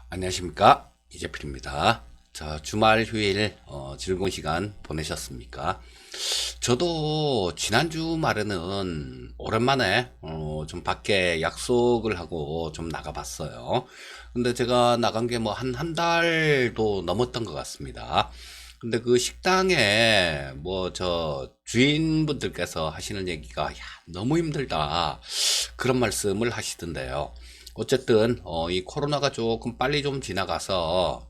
안녕하십니까, 이재필입니다. 자, 주말 휴일 즐거운 시간 보내셨습니까? 저도 지난 주말에는 오랜만에 좀 밖에 약속을 하고 좀 나가봤어요. 근데 제가 나간 게 뭐 한 달도 넘었던 것 같습니다. 근데 그 식당에 뭐 저 주인분들께서 하시는 얘기가 야, 너무 힘들다 그런 말씀을 하시던데요. 어쨌든 이 코로나가 조금 빨리 좀 지나가서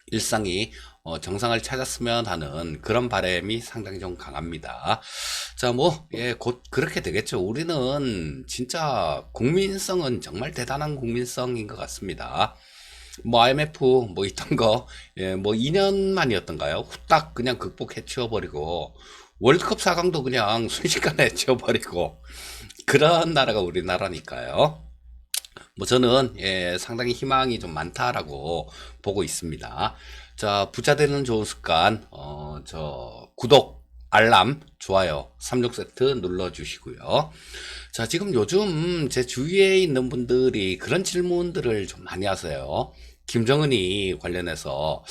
일상이 정상을 찾았으면 하는 그런 바람이 상당히 좀 강합니다. 자, 뭐, 예, 곧 그렇게 되겠죠. 우리는 진짜 국민성은 정말 대단한 국민성인 것 같습니다. 뭐, IMF 뭐 있던 거, 예, 뭐 2년 만이었던가요? 후딱 그냥 극복해 치워버리고, 월드컵 4강도 그냥 순식간에 치워버리고, 그런 나라가 우리나라니까요. 뭐 저는 예, 상당히 희망이 좀 많다라고 보고 있습니다. 자, 부자 되는 좋은 습관, 저 구독, 알람, 좋아요, 36세트 눌러주시고요. 자, 지금 요즘 제 주위에 있는 분들이 그런 질문들을 좀 많이 하세요. 김정은이 관련해서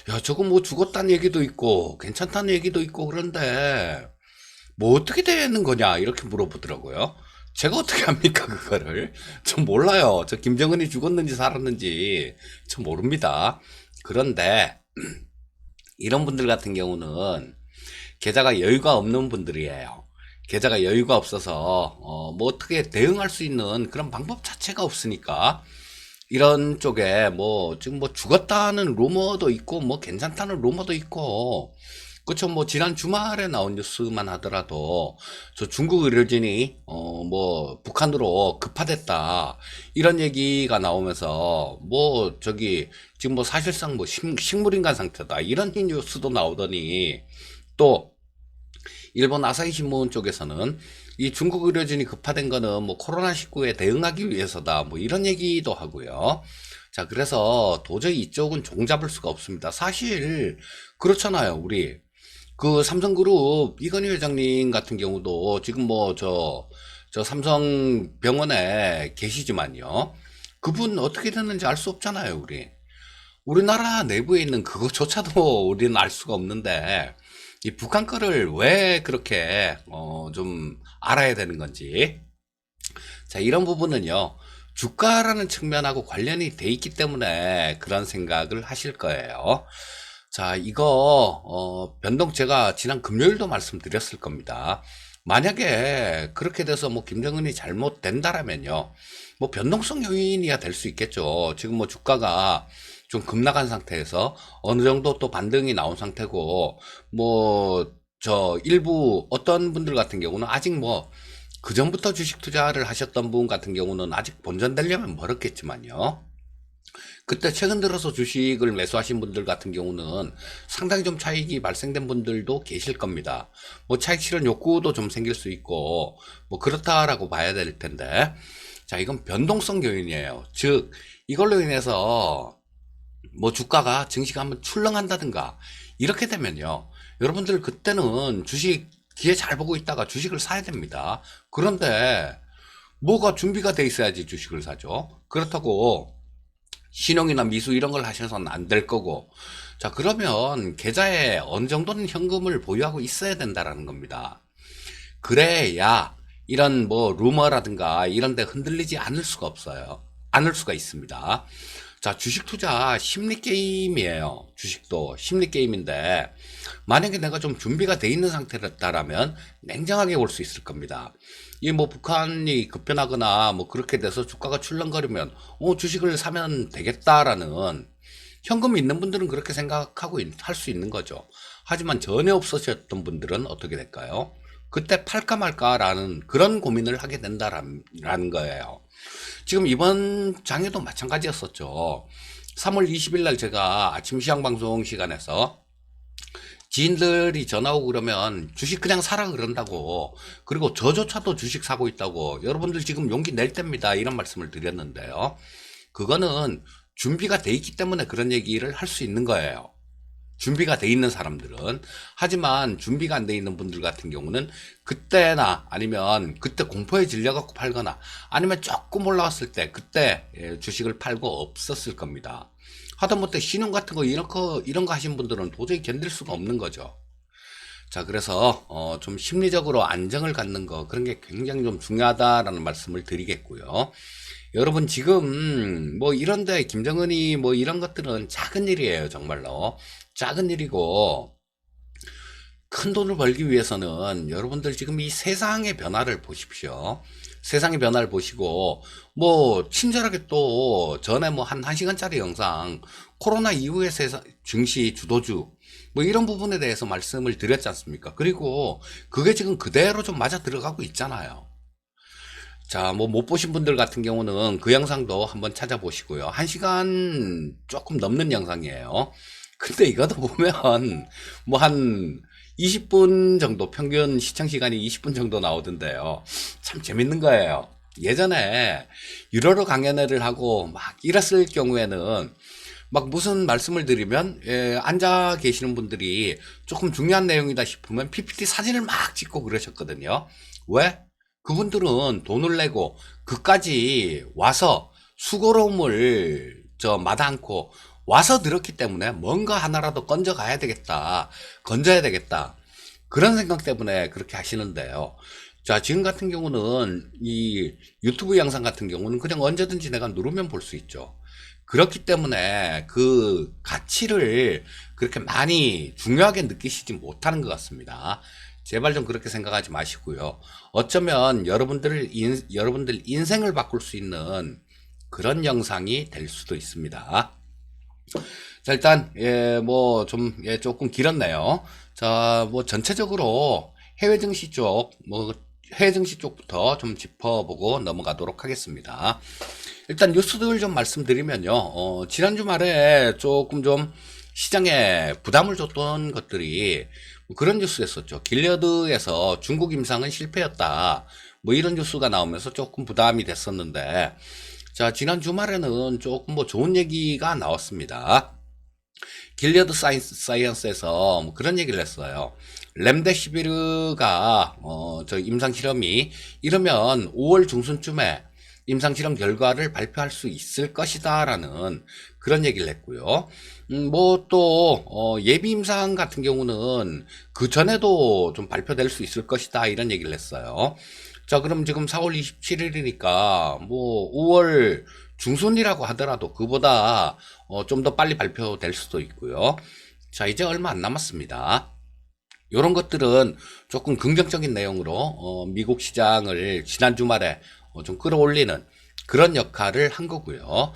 야, 저거 뭐 죽었다는 얘기도 있고 괜찮다는 얘기도 있고 그런데 뭐 어떻게 되는 거냐 이렇게 물어보더라고요. 제가 어떻게 합니까 그거를? 전 몰라요. 저 김정은이 죽었는지 살았는지 전 모릅니다. 그런데 이런 분들 같은 경우는 계좌가 여유가 없는 분들이에요. 계좌가 여유가 없어서 뭐 어떻게 대응할 수 있는 그런 방법 자체가 없으니까 이런 쪽에 뭐 지금 뭐 죽었다는 루머도 있고 뭐 괜찮다는 루머도 있고 그쵸. 뭐 지난 주말에 나온 뉴스만 하더라도 저 중국 의료진이 뭐 북한으로 급파됐다 이런 얘기가 나오면서 뭐 저기 지금 뭐 사실상 뭐 식물인간 상태다 이런 뉴스도 나오더니 또 일본 아사히 신문 쪽에서는 이 중국 의료진이 급파된 거는 뭐 코로나19에 대응하기 위해서다 뭐 이런 얘기도 하고요. 자, 그래서 도저히 이쪽은 종잡을 수가 없습니다. 사실 그렇잖아요. 우리 그 삼성그룹 이건희 회장님 같은 경우도 지금 뭐 저 삼성병원에 계시지만요. 그분 어떻게 됐는지 알 수 없잖아요, 우리. 우리나라 내부에 있는 그거조차도 우리는 알 수가 없는데, 이 북한 거를 왜 그렇게, 좀 알아야 되는 건지. 자, 이런 부분은요, 주가라는 측면하고 관련이 돼 있기 때문에 그런 생각을 하실 거예요. 자, 이거, 변동 제가 지난 금요일도 말씀드렸을 겁니다. 만약에 그렇게 돼서 뭐 김정은이 잘못된다라면요. 뭐 변동성 요인이야 될 수 있겠죠. 지금 뭐 주가가 좀 급락한 상태에서 어느 정도 또 반등이 나온 상태고, 뭐, 저 일부 어떤 분들 같은 경우는 아직 뭐 그전부터 주식 투자를 하셨던 분 같은 경우는 아직 본전되려면 멀었겠지만요. 그때 최근 들어서 주식을 매수하신 분들 같은 경우는 상당히 좀 차익이 발생된 분들도 계실 겁니다. 뭐 차익 실현 욕구도 좀 생길 수 있고 뭐 그렇다라고 봐야 될 텐데 자 이건 변동성 요인이에요. 즉 이걸로 인해서 뭐 주가가 증시가 한번 출렁한다든가 이렇게 되면요. 여러분들 그때는 주식 기회 잘 보고 있다가 주식을 사야 됩니다. 그런데 뭐가 준비가 돼 있어야지 주식을 사죠. 그렇다고 신용이나 미수 이런 걸 하셔서는 안 될 거고. 자, 그러면 계좌에 어느 정도는 현금을 보유하고 있어야 된다라는 겁니다. 그래야 이런 뭐 루머라든가 이런 데 흔들리지 않을 수가 없어요. 않을 수가 있습니다. 자, 주식 투자 심리 게임이에요. 주식도 심리 게임인데 만약에 내가 좀 준비가 돼 있는 상태다라면 냉정하게 볼 수 있을 겁니다. 이 뭐 북한이 급변하거나 뭐 그렇게 돼서 주가가 출렁거리면 주식을 사면 되겠다라는 현금이 있는 분들은 그렇게 생각하고 할 수 있는 거죠. 하지만 전혀 없으셨던 분들은 어떻게 될까요? 그때 팔까 말까라는 그런 고민을 하게 된다라는 거예요. 지금 이번 장에도 마찬가지였었죠. 3월 20일 날 제가 아침 시황 방송 시간에서 지인들이 전화 오고 그러면 주식 그냥 사라 그런다고 그리고 저조차도 주식 사고 있다고 여러분들 지금 용기 낼 때입니다 이런 말씀을 드렸는데요. 그거는 준비가 돼 있기 때문에 그런 얘기를 할 수 있는 거예요. 준비가 돼 있는 사람들은. 하지만 준비가 안 돼 있는 분들 같은 경우는 그때나 아니면 그때 공포에 질려갖고 팔거나 아니면 조금 올라왔을 때 그때 주식을 팔고 없었을 겁니다. 하다못해 신용 같은 거 이런 거 하신 분들은 도저히 견딜 수가 없는 거죠. 자, 그래서 좀 심리적으로 안정을 갖는 거 그런 게 굉장히 좀 중요하다라는 말씀을 드리겠고요. 여러분 지금 뭐 이런데 김정은이 뭐 이런 것들은 작은 일이에요. 정말로 작은 일이고, 큰 돈을 벌기 위해서는 여러분들 지금 이 세상의 변화를 보십시오. 세상의 변화를 보시고 뭐 친절하게 또 전에 뭐 한 1시간짜리 영상 코로나 이후의 세상 증시 주도주 뭐 이런 부분에 대해서 말씀을 드렸지 않습니까? 그리고 그게 지금 그대로 좀 맞아 들어가고 있잖아요. 자, 뭐 못 보신 분들 같은 경우는 그 영상도 한번 찾아보시고요. 1시간 조금 넘는 영상이에요. 근데 이것도 보면 뭐 한 20분 정도, 평균 시청 시간이 20분 정도 나오던데요. 참 재밌는 거예요. 예전에 유료로 강연회를 하고 막 이랬을 경우에는 막 무슨 말씀을 드리면 앉아 계시는 분들이 조금 중요한 내용이다 싶으면 PPT 사진을 막 찍고 그러셨거든요. 왜? 그분들은 돈을 내고 그까지 와서 수고로움을 마다 않고 와서 들었기 때문에 뭔가 하나라도 건져가야 되겠다, 건져야 되겠다, 그런 생각 때문에 그렇게 하시는데요. 자, 지금 같은 경우는 이 유튜브 영상 같은 경우는 그냥 언제든지 내가 누르면 볼 수 있죠. 그렇기 때문에 그 가치를 그렇게 많이 중요하게 느끼시지 못하는 것 같습니다. 제발 좀 그렇게 생각하지 마시고요. 어쩌면 여러분들 인생을 바꿀 수 있는 그런 영상이 될 수도 있습니다. 자, 일단, 조금 길었네요. 자, 뭐, 전체적으로 해외 증시 해외 증시 쪽부터 좀 짚어보고 넘어가도록 하겠습니다. 일단 뉴스들 좀 말씀드리면요. 지난 주말에 조금 좀 시장에 부담을 줬던 것들이 뭐 그런 뉴스였었죠. 길리어드에서 중국 임상은 실패였다. 뭐 이런 뉴스가 나오면서 조금 부담이 됐었는데, 자, 지난 주말에는 조금 뭐 좋은 얘기가 나왔습니다. 길리어드 사이언스에서 뭐 그런 얘기를 했어요. 렘데시비르가 저 임상 실험이 이러면 5월 중순쯤에 임상 실험 결과를 발표할 수 있을 것이다라는 그런 얘기를 했고요. 뭐 또 예비 임상 같은 경우는 그 전에도 좀 발표될 수 있을 것이다 이런 얘기를 했어요. 자, 그럼 지금 4월 27일이니까 뭐 5월 중순이라고 하더라도 그보다 좀 더 빨리 발표될 수도 있고요. 자, 이제 얼마 안 남았습니다. 이런 것들은 조금 긍정적인 내용으로 미국 시장을 지난 주말에 좀 끌어올리는 그런 역할을 한 거고요.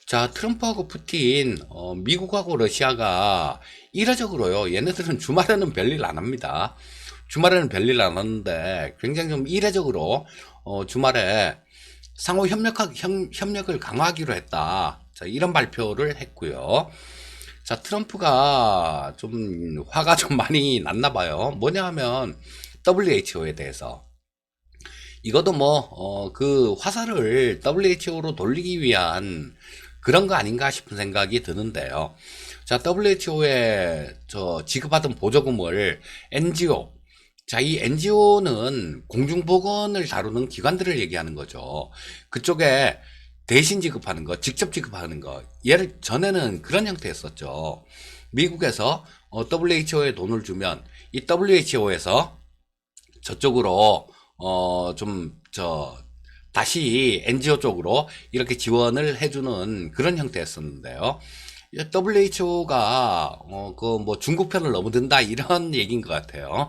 자, 트럼프하고 푸틴, 미국하고 러시아가 이례적으로요. 얘네들은 주말에는 별일 안 합니다. 주말에는 별일 안 하는데 굉장히 좀 이례적으로 주말에 상호 협력을 강화하기로 했다. 자, 이런 발표를 했고요. 자, 트럼프가 좀 화가 좀 많이 났나 봐요. 뭐냐 하면 WHO에 대해서. 이것도 뭐, 그 화살을 WHO로 돌리기 위한 그런 거 아닌가 싶은 생각이 드는데요. 자, WHO에 지급하던 보조금을 NGO, 자, 이 NGO는 공중보건을 다루는 기관들을 얘기하는 거죠. 그쪽에 대신 지급하는 거, 직접 지급하는 거. 전에는 그런 형태였었죠. 미국에서 WHO에 돈을 주면 이 WHO에서 저쪽으로 다시 NGO 쪽으로 이렇게 지원을 해주는 그런 형태였었는데요. WHO가 그 뭐 중국 편을 너무 든다 이런 얘기인 것 같아요.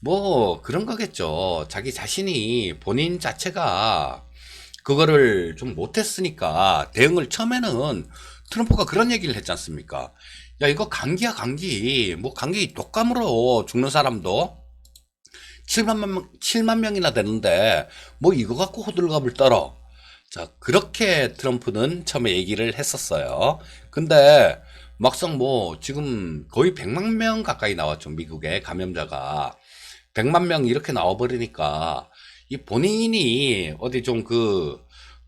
뭐 그런 거겠죠. 자기 자신이 본인 자체가 그거를 좀 못했으니까 대응을 처음에는 트럼프가 그런 얘기를 했지 않습니까? 야, 이거 감기야, 감기. 뭐 감기 독감으로 죽는 사람도 7만 명이나 되는데 뭐 이거 갖고 호들갑을 떨어. 자, 그렇게 트럼프는 처음에 얘기를 했었어요. 근데 막상 뭐 지금 거의 100만 명 가까이 나왔죠. 미국에 감염자가. 100만 명 이렇게 나와버리니까 이 본인이 어디 좀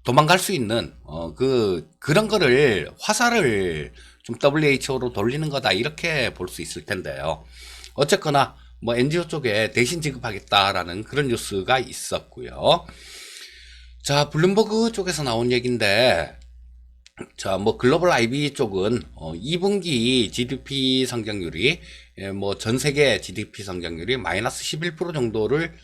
도망갈 수 있는 그런 거를 화살을 좀 WHO로 돌리는 거다 이렇게 볼 수 있을 텐데요. 어쨌거나 뭐 NGO 쪽에 대신 지급하겠다라는 그런 뉴스가 있었고요. 자, 블룸버그 쪽에서 나온 얘기인데, 자, 뭐 글로벌 IB 쪽은 2분기 GDP 성장률이 뭐 전 세계 GDP 성장률이 마이너스 11% 정도를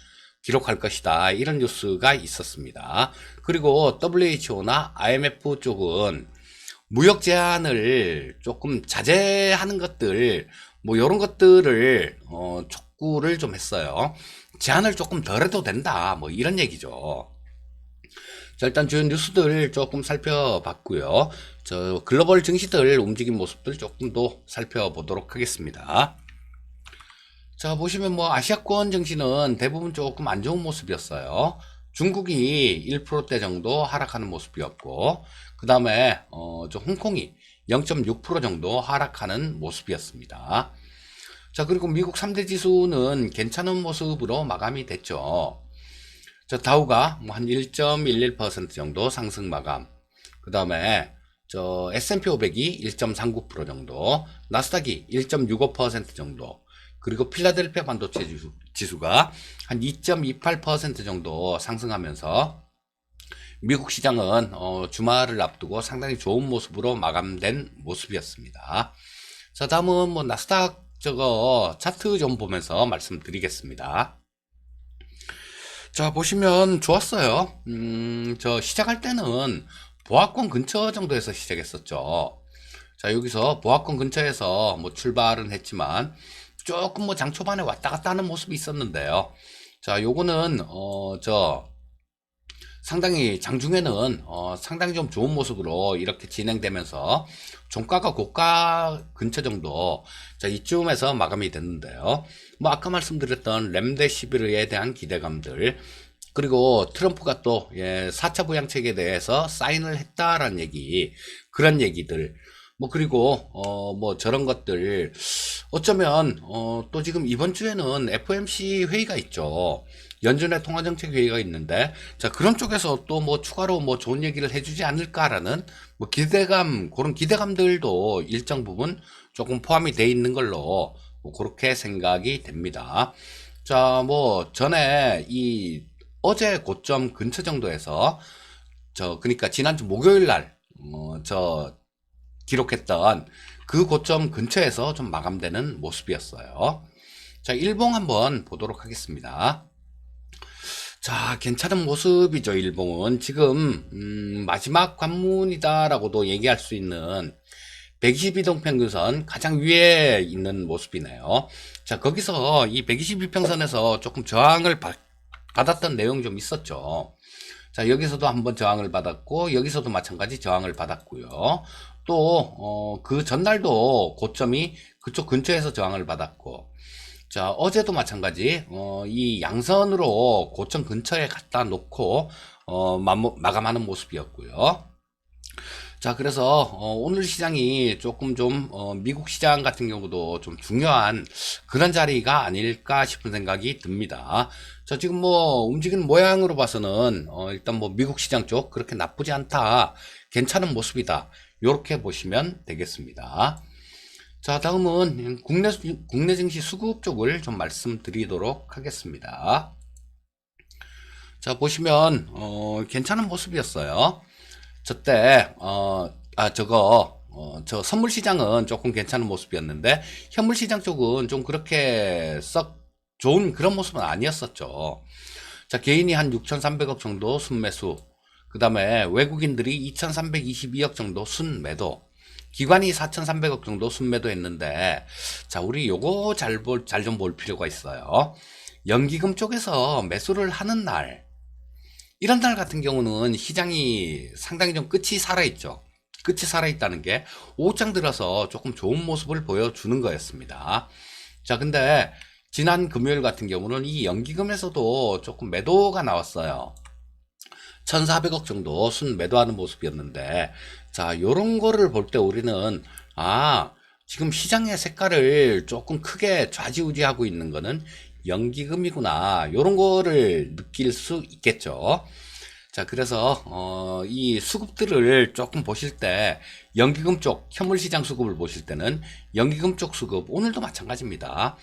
기록할 것이다. 이런 뉴스가 있었습니다. 그리고 WHO나 IMF 쪽은 무역 제한을 조금 자제하는 것들, 뭐 이런 것들을 촉구를 좀 했어요. 제한을 조금 덜 해도 된다. 뭐 이런 얘기죠. 자, 일단 주요 뉴스들 조금 살펴봤고요. 저 글로벌 증시들 움직임 모습들 조금 더 살펴보도록 하겠습니다. 자, 보시면 뭐 아시아권 증시는 대부분 조금 안 좋은 모습이었어요. 중국이 1%대 정도 하락하는 모습이었고, 그 다음에 저 홍콩이 0.6% 정도 하락하는 모습이었습니다. 자, 그리고 미국 3대 지수는 괜찮은 모습으로 마감이 됐죠. 저 다우가 뭐 한 1.11% 정도 상승 마감. 그 다음에 저 S&P 500이 1.39% 정도, 나스닥이 1.65% 정도, 그리고 필라델피아 반도체 지수가 한 2.28% 정도 상승하면서 미국 시장은 주말을 앞두고 상당히 좋은 모습으로 마감된 모습이었습니다. 자, 다음은 뭐 나스닥 저거 차트 좀 보면서 말씀드리겠습니다. 자, 보시면 좋았어요. 저 시작할 때는 보합권 근처 정도에서 시작했었죠. 자, 여기서 보합권 근처에서 뭐 출발은 했지만 조금 뭐 장 초반에 왔다 갔다 하는 모습이 있었는데요. 자, 요거는 저 상당히 장중에는 상당히 좀 좋은 모습으로 이렇게 진행되면서 종가가 고가 근처 정도, 자, 이쯤에서 마감이 됐는데요. 뭐 아까 말씀드렸던 렘데시비르에 대한 기대감들, 그리고 트럼프가 또 4차 부양책에 대해서 사인을 했다라는 얘기, 그런 얘기들, 뭐 그리고 뭐 저런 것들, 어쩌면 또 지금 이번 주에는 FOMC 회의가 있죠. 연준의 통화정책 회의가 있는데, 자, 그런 쪽에서 또 뭐 추가로 뭐 좋은 얘기를 해주지 않을까라는 뭐 기대감, 그런 기대감들도 일정 부분 조금 포함이 돼 있는 걸로 뭐 그렇게 생각이 됩니다. 자, 뭐 전에 이 어제 고점 근처 정도에서 그러니까 지난주 목요일 날 저 기록했던 그 고점 근처에서 좀 마감되는 모습이었어요. 자, 일봉 한번 보도록 하겠습니다. 자, 괜찮은 모습이죠. 일봉은 지금 마지막 관문이다라고도 얘기할 수 있는 122동 평균선 가장 위에 있는 모습이네요. 자, 거기서 이 122평선에서 조금 저항을 받았던 내용 좀 있었죠. 자, 여기서도 한번 저항을 받았고, 여기서도 마찬가지 저항을 받았고요. 또 그 전날도 고점이 그쪽 근처에서 저항을 받았고, 자, 어제도 마찬가지 이 양선으로 고점 근처에 갖다 놓고 마감하는 모습이었고요. 자, 그래서 오늘 시장이 조금 좀 미국 시장 같은 경우도 좀 중요한 그런 자리가 아닐까 싶은 생각이 듭니다. 자, 지금 뭐 움직이는 모양으로 봐서는 일단 뭐 미국 시장 쪽 그렇게 나쁘지 않다, 괜찮은 모습이다, 이렇게 보시면 되겠습니다. 자, 다음은 국내 증시 수급 쪽을 좀 말씀드리도록 하겠습니다. 자, 보시면 괜찮은 모습이었어요. 저때 저 선물 시장은 조금 괜찮은 모습이었는데 현물 시장 쪽은 좀 그렇게 썩 좋은 그런 모습은 아니었었죠. 자, 개인이 한 6,300억 정도 순매수, 그 다음에 외국인들이 2,322억 정도 순매도, 기관이 4,300억 정도 순매도 했는데, 자, 우리 요거 잘 좀 볼 필요가 있어요. 연기금 쪽에서 매수를 하는 날, 이런 날 같은 경우는 시장이 상당히 좀 끝이 살아있죠. 끝이 살아있다는 게 오후장 들어서 조금 좋은 모습을 보여주는 거였습니다. 자, 근데 지난 금요일 같은 경우는 이 연기금에서도 조금 매도가 나왔어요. 1,400억 정도 순 매도하는 모습이었는데, 자, 요런 거를 볼 때 우리는 지금 시장의 색깔을 조금 크게 좌지우지하고 있는 거는 연기금이구나, 요런 거를 느낄 수 있겠죠. 자, 그래서 이 수급들을 조금 보실 때 연기금 쪽 현물시장 수급을 보실 때는 연기금 쪽 수급 오늘도 마찬가지입니다.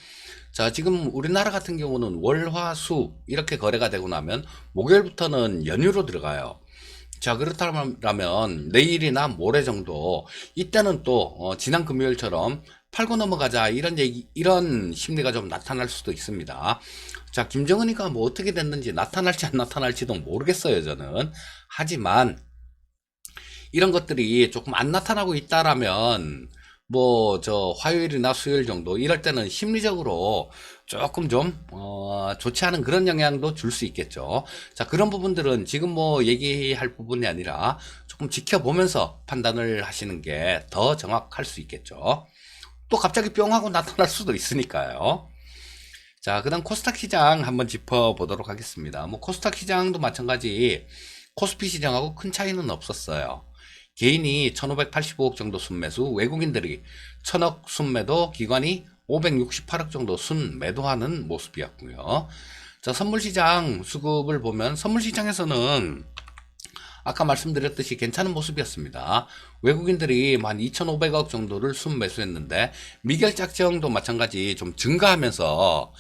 자, 지금 우리나라 같은 경우는 월, 화, 수 이렇게 거래가 되고 나면 목요일부터는 연휴로 들어가요. 자, 그렇다면 내일이나 모레 정도 이때는 또 지난 금요일처럼 팔고 넘어가자 이런 심리가 좀 나타날 수도 있습니다. 자, 김정은이가 뭐 어떻게 됐는지 나타날지 안 나타날지도 모르겠어요, 저는. 하지만 이런 것들이 조금 안 나타나고 있다라면 뭐 저 화요일이나 수요일 정도 이럴 때는 심리적으로 조금 좀 좋지 않은 그런 영향도 줄 수 있겠죠. 자, 그런 부분들은 지금 뭐 얘기할 부분이 아니라 조금 지켜보면서 판단을 하시는 게 더 정확할 수 있겠죠. 또 갑자기 뿅 하고 나타날 수도 있으니까요. 자, 그 다음 코스닥 시장 한번 짚어보도록 하겠습니다. 뭐 코스닥 시장도 마찬가지 코스피 시장하고 큰 차이는 없었어요. 개인이 1585억 정도 순매수, 외국인들이 1000억 순매도, 기관이 568억 정도 순매도하는 모습이었고요. 자, 선물시장 수급을 보면 선물시장에서는 아까 말씀드렸듯이 괜찮은 모습이었습니다. 외국인들이 한 2,500억 정도를 순매수했는데 미결작정도 마찬가지 좀 증가하면서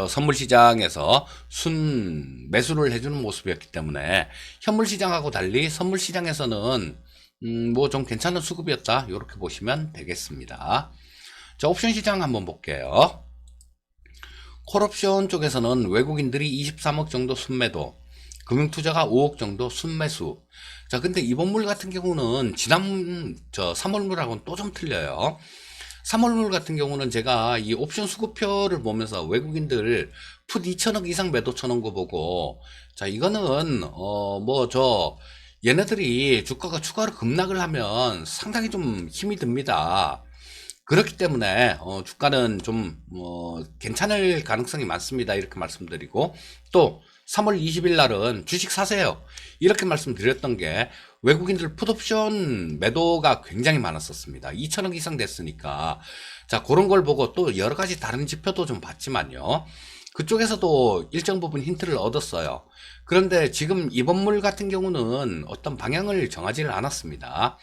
선물시장에서 순매수를 해주는 모습이었기 때문에 현물시장하고 달리 선물시장에서는 뭐 좀 괜찮은 수급이었다 이렇게 보시면 되겠습니다. 자, 옵션 시장 한번 볼게요. 콜옵션 쪽에서는 외국인들이 23억 정도 순매도, 금융투자가 5억 정도 순매수. 자, 근데 이번물 같은 경우는 지난 3월물하고는 또 좀 틀려요. 3월물 같은 경우는 제가 이 옵션 수급표를 보면서 외국인들 풋 2천억 이상 매도 쳐놓은 거 보고, 자, 이거는 얘네들이 주가가 추가로 급락을 하면 상당히 좀 힘이 듭니다. 그렇기 때문에 주가는 좀 괜찮을 가능성이 많습니다. 이렇게 말씀드리고, 또 3월 20일 날은 주식 사세요 이렇게 말씀드렸던 게 외국인들 풋옵션 매도가 굉장히 많았었습니다. 2천억 이상 됐으니까. 자, 그런 걸 보고 또 여러 가지 다른 지표도 좀 봤지만요, 그쪽에서도 일정 부분 힌트를 얻었어요. 그런데 지금 이번물 같은 경우는 어떤 방향을 정하지를 않았습니다.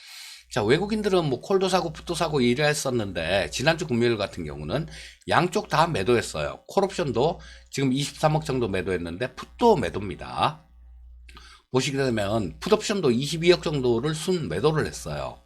자, 외국인들은 뭐 콜도 사고 풋도 사고 이랬었는데 지난주 금요일 같은 경우는 양쪽 다 매도했어요. 콜옵션도 지금 23억 정도 매도했는데 풋도 매도입니다. 보시게 되면 풋옵션도 22억 정도를 순 매도를 했어요.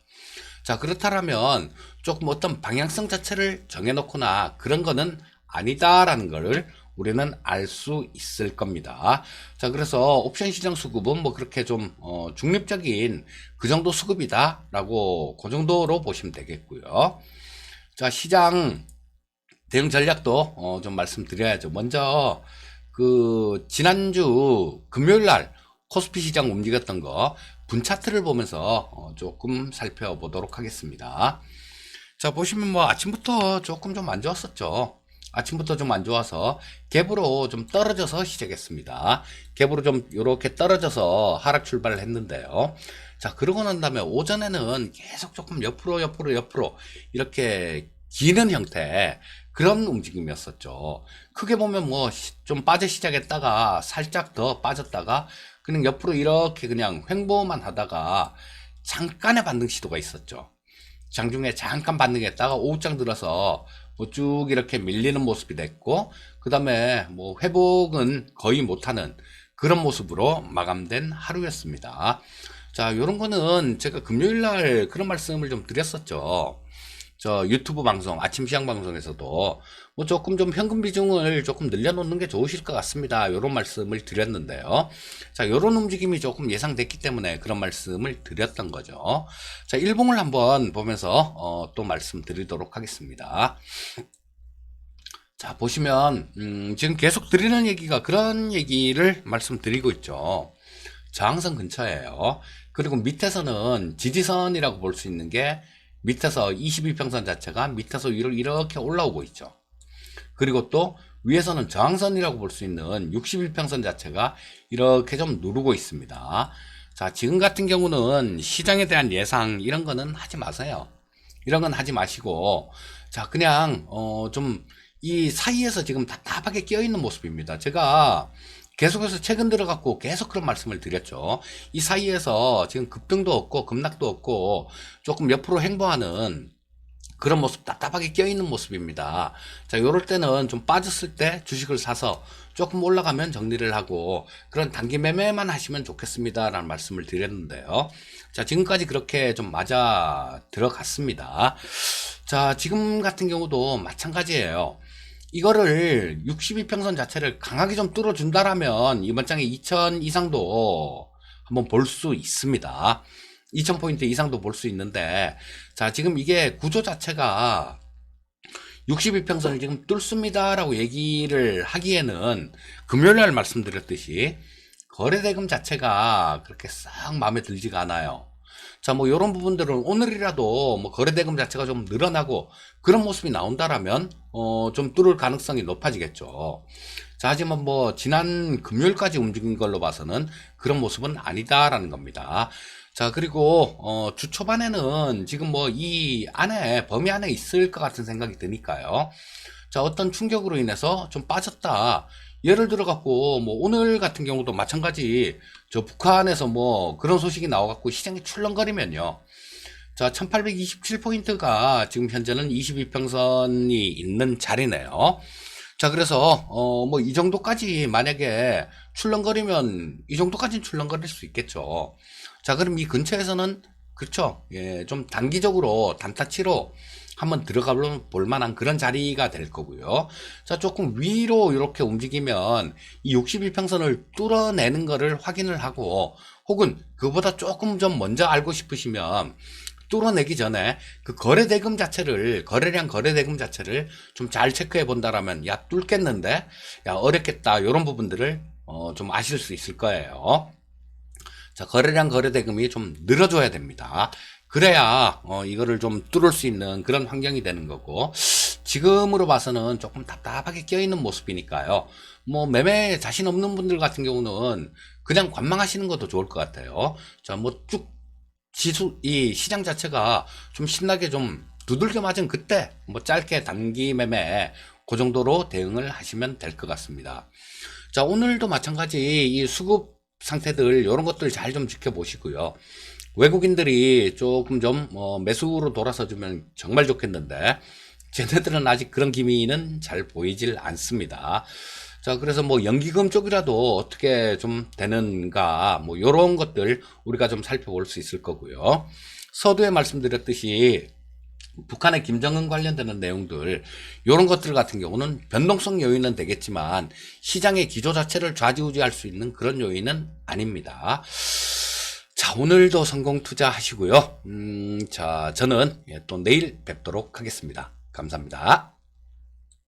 자, 그렇다면 조금 어떤 방향성 자체를 정해놓거나 그런 거는 아니다라는 거를 우리는 알 수 있을 겁니다. 자, 그래서 옵션 시장 수급은 뭐 그렇게 좀 중립적인 그 정도 수급이다 라고 그 정도로 보시면 되겠고요. 자, 시장 대응 전략도 좀 말씀드려야죠. 먼저 그 지난주 금요일 날 코스피 시장 움직였던 거 분차트를 보면서 조금 살펴보도록 하겠습니다. 자, 보시면 뭐 아침부터 조금 좀 안 좋았었죠. 아침부터 좀 안 좋아서 갭으로 좀 떨어져서 시작했습니다. 갭으로 좀 이렇게 떨어져서 하락 출발을 했는데요. 자, 그러고 난 다음에 오전에는 계속 조금 옆으로 이렇게 기는 형태 그런 움직임이었었죠. 크게 보면 뭐 좀 빠져 시작했다가 살짝 더 빠졌다가 그냥 옆으로 이렇게 그냥 횡보만 하다가 잠깐의 반등 시도가 있었죠. 장중에 잠깐 반등했다가 오후장 들어서 뭐 쭉 이렇게 밀리는 모습이 됐고, 그 다음에 뭐 회복은 거의 못하는 그런 모습으로 마감된 하루였습니다. 자, 요런 거는 제가 금요일 날 그런 말씀을 좀 드렸었죠. 저 유튜브 방송, 아침 시장 방송에서도 뭐 조금 좀 현금 비중을 조금 늘려놓는 게 좋으실 것 같습니다. 이런 말씀을 드렸는데요. 자, 이런 움직임이 조금 예상됐기 때문에 그런 말씀을 드렸던 거죠. 자, 일봉을 한번 보면서 또 말씀드리도록 하겠습니다. 자, 보시면 지금 계속 드리는 얘기가 그런 얘기를 말씀드리고 있죠. 저항선 근처에요. 그리고 밑에서는 지지선이라고 볼 수 있는 게 밑에서 22평선 자체가 밑에서 위로 이렇게 올라오고 있죠. 그리고 또 위에서는 저항선이라고 볼 수 있는 61평선 자체가 이렇게 좀 누르고 있습니다. 자, 지금 같은 경우는 시장에 대한 예상 이런 거는 하지 마세요. 이런 건 하지 마시고, 자, 그냥 좀 이 사이에서 지금 답답하게 끼어 있는 모습입니다. 제가 계속해서 최근 들어갖고 계속 그런 말씀을 드렸죠. 이 사이에서 지금 급등도 없고 급락도 없고 조금 옆으로 행보하는 그런 모습, 답답하게 껴있는 모습입니다. 자, 요럴 때는 좀 빠졌을 때 주식을 사서 조금 올라가면 정리를 하고 그런 단기 매매만 하시면 좋겠습니다 라는 말씀을 드렸는데요. 자, 지금까지 그렇게 좀 맞아 들어갔습니다. 자, 지금 같은 경우도 마찬가지예요. 이거를 62평선 자체를 강하게 좀 뚫어준다라면 이번 장에 2000 이상도 한번 볼 수 있습니다. 2000포인트 이상도 볼 수 있는데, 자, 지금 이게 구조 자체가 62평선을 지금 뚫습니다라고 얘기를 하기에는 금요일날 말씀드렸듯이 거래대금 자체가 그렇게 싹 마음에 들지가 않아요. 자, 뭐 요런 부분들은 오늘이라도 뭐 거래대금 자체가 좀 늘어나고 그런 모습이 나온다라면 좀 뚫을 가능성이 높아지겠죠. 자, 하지만 뭐 지난 금요일까지 움직인 걸로 봐서는 그런 모습은 아니다라는 겁니다. 자, 그리고 주 초반에는 지금 뭐 이 안에 범위 안에 있을 것 같은 생각이 드니까요. 자, 어떤 충격으로 인해서 좀 빠졌다. 예를 들어 갖고 뭐 오늘 같은 경우도 마찬가지 저 북한에서 뭐 그런 소식이 나와 갖고 시장이 출렁거리면요. 자, 1827포인트가 지금 현재는 22평선이 있는 자리네요. 자, 그래서 뭐 이 정도까지 만약에 출렁거리면 이 정도까지는 출렁거릴 수 있겠죠. 자, 그럼 이 근처에서는 그렇죠. 예, 좀 단기적으로 단타치로 한번 들어가 볼 만한 그런 자리가 될 거고요. 자, 조금 위로 이렇게 움직이면 이 61평선을 뚫어내는 거를 확인을 하고 혹은 그보다 조금 좀 먼저 알고 싶으시면 뚫어내기 전에 그 거래대금 자체를, 거래대금 자체를 좀 잘 체크해 본다라면, 야, 뚫겠는데? 야, 어렵겠다. 이런 부분들을, 좀 아실 수 있을 거예요. 자, 거래대금이 좀 늘어줘야 됩니다. 그래야, 이거를 좀 뚫을 수 있는 그런 환경이 되는 거고, 지금으로 봐서는 조금 답답하게 껴있는 모습이니까요. 뭐, 매매 자신 없는 분들 같은 경우는 그냥 관망하시는 것도 좋을 것 같아요. 자, 뭐, 이 시장 자체가 좀 신나게 좀 두들겨 맞은 그때 뭐 짧게 단기 매매 그 정도로 대응을 하시면 될 것 같습니다. 자, 오늘도 마찬가지 이 수급 상태들 이런 것들 잘 좀 지켜보시고요. 외국인들이 조금 좀 매수로 돌아서 주면 정말 좋겠는데 쟤네들은 아직 그런 기미는 잘 보이질 않습니다. 자, 그래서 뭐 연기금 쪽이라도 어떻게 좀 되는가, 뭐 요런 것들 우리가 좀 살펴볼 수 있을 거고요. 서두에 말씀드렸듯이 북한의 김정은 관련되는 내용들, 요런 것들 같은 경우는 변동성 요인은 되겠지만 시장의 기조 자체를 좌지우지할 수 있는 그런 요인은 아닙니다. 자, 오늘도 성공 투자하시고요. 자, 저는 또 내일 뵙도록 하겠습니다. 감사합니다.